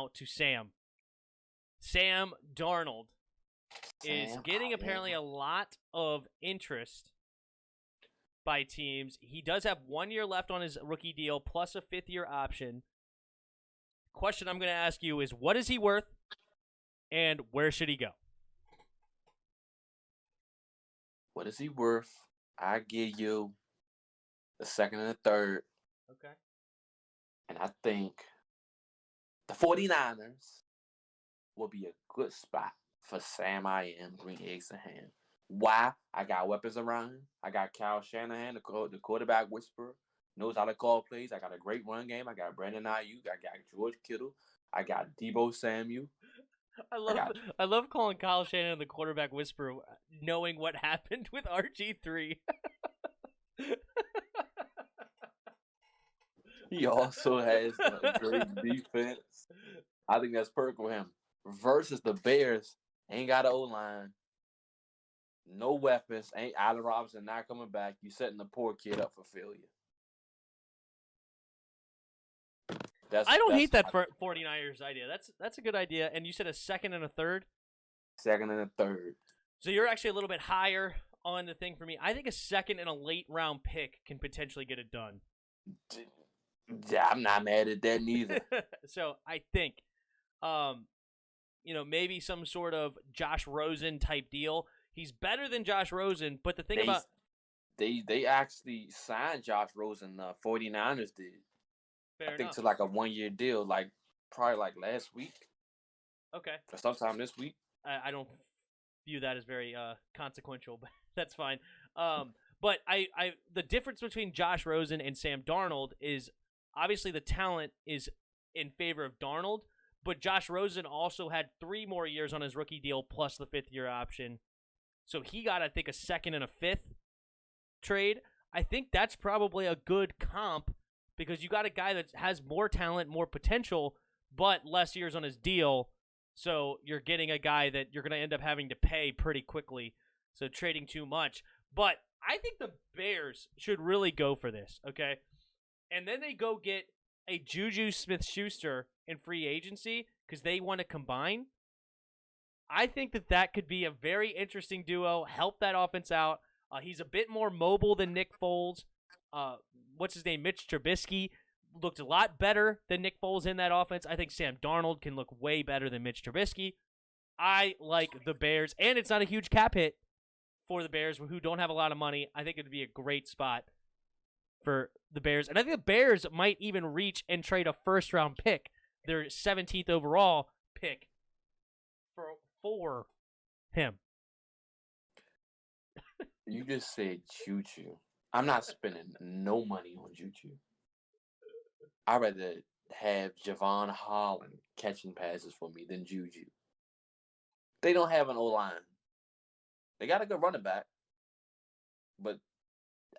now to Sam. Sam Darnold is getting apparently a lot of interest by teams. He does have 1 year left on his rookie deal plus a 5th-year option. Question I'm going to ask you is, what is he worth and where should he go? What is he worth? I give you the 2nd and the 3rd. Okay. And I think the 49ers will be a good spot for Sam I Am, Green Eggs and Ham. Why? I got weapons around him. I got Kyle Shanahan, the quarterback whisperer, knows how to call plays. I got a great run game. I got Brandon Ayuk. I got George Kittle. I got Deebo Samuel. I love calling Kyle Shanahan the quarterback whisperer, knowing what happened with RG3. He also has a great defense. I think that's perfect for him. Versus the Bears, ain't got an O-line, no weapons, ain't Allen Robinson not coming back. You setting the poor kid up for failure. I don't hate that 49ers idea. That's a good idea. And you said a 2nd and a 3rd? 2nd and a 3rd. So you're actually a little bit higher on the thing for me. I think a 2nd and a late round pick can potentially get it done. I'm not mad at that neither. So I think, maybe some sort of Josh Rosen type deal. He's better than Josh Rosen, but the thing they actually signed Josh Rosen. 49ers did. I think to like a 1-year deal, probably last week. Okay. Or sometime this week. I don't view that as very consequential, but that's fine. But the difference between Josh Rosen and Sam Darnold is obviously the talent is in favor of Darnold, but Josh Rosen also had 3 more years on his rookie deal plus the 5th-year option. So he got, I think, a 2nd and a 5th trade. I think that's probably a good comp because you got a guy that has more talent, more potential, but less years on his deal. So you're getting a guy that you're going to end up having to pay pretty quickly. So trading too much. But I think the Bears should really go for this, okay? And then they go get a Juju Smith-Schuster in free agency because they want to combine. I think that could be a very interesting duo, help that offense out. He's a bit more mobile than Nick Foles. What's his name? Mitch Trubisky looked a lot better than Nick Foles in that offense. I think Sam Darnold can look way better than Mitch Trubisky. I like the Bears, and it's not a huge cap hit for the Bears who don't have a lot of money. I think it would be a great spot for the Bears. And I think the Bears might even reach and trade a first-round pick, their 17th overall pick, for him. You just said Juju. I'm not spending no money on Juju. I'd rather have Javon Holland catching passes for me than Juju. They don't have an O-line. They got a good running back, but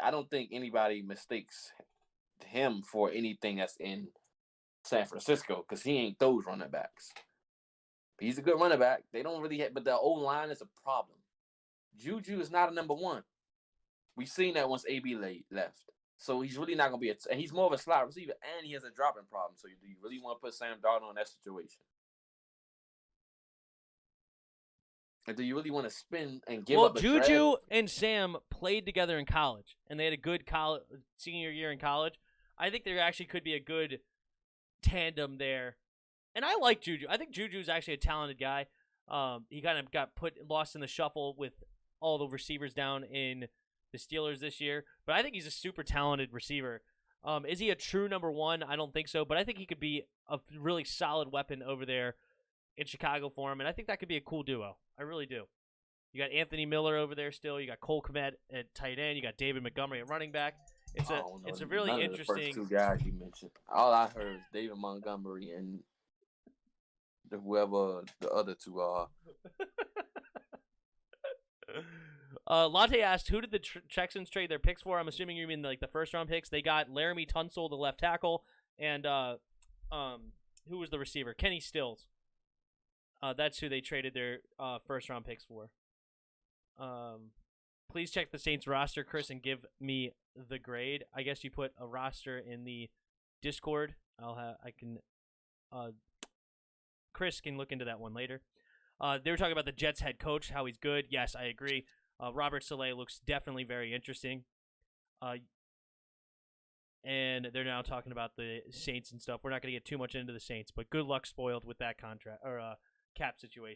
I don't think anybody mistakes him for anything that's in San Francisco because he ain't those running backs. He's a good running back. They don't really have, but the O-line is a problem. Juju is not a number one. We've seen that once AB left. So he's really not going to be and he's more of a slot receiver, and he has a dropping problem. So do you really want to put Sam Darnold in that situation? And do you really want to spend and give up a Juju draft? and Sam played together in college, and they had a good senior year in college. I think there actually could be a good tandem there. And I like Juju. I think Juju's actually a talented guy. He kind of got lost in the shuffle with all the receivers down in the Steelers this year. But I think he's a super talented receiver. Is he a true number one? I don't think so. But I think he could be a really solid weapon over there in Chicago for him. And I think that could be a cool duo. I really do. You got Anthony Miller over there still. You got Cole Kmet at tight end. You got David Montgomery at running back. It's a really interesting. The first 2 guys you mentioned. All I heard is David Montgomery and whoever the other 2 are. Latte asked, who did the Texans trade their picks for? I'm assuming you mean the first round picks. They got Laramie Tunsil, the left tackle, and who was the receiver? Kenny Stills. That's who they traded their first round picks for. Please check the Saints roster, Chris, and give me the grade. I guess you put a roster in the Discord. I can Chris can look into that one later. They were talking about the Jets head coach, how he's good. Yes, I agree. Robert Saleh looks definitely very interesting. And they're now talking about the Saints and stuff. We're not going to get too much into the Saints, but good luck spoiled with that contract or cap situation.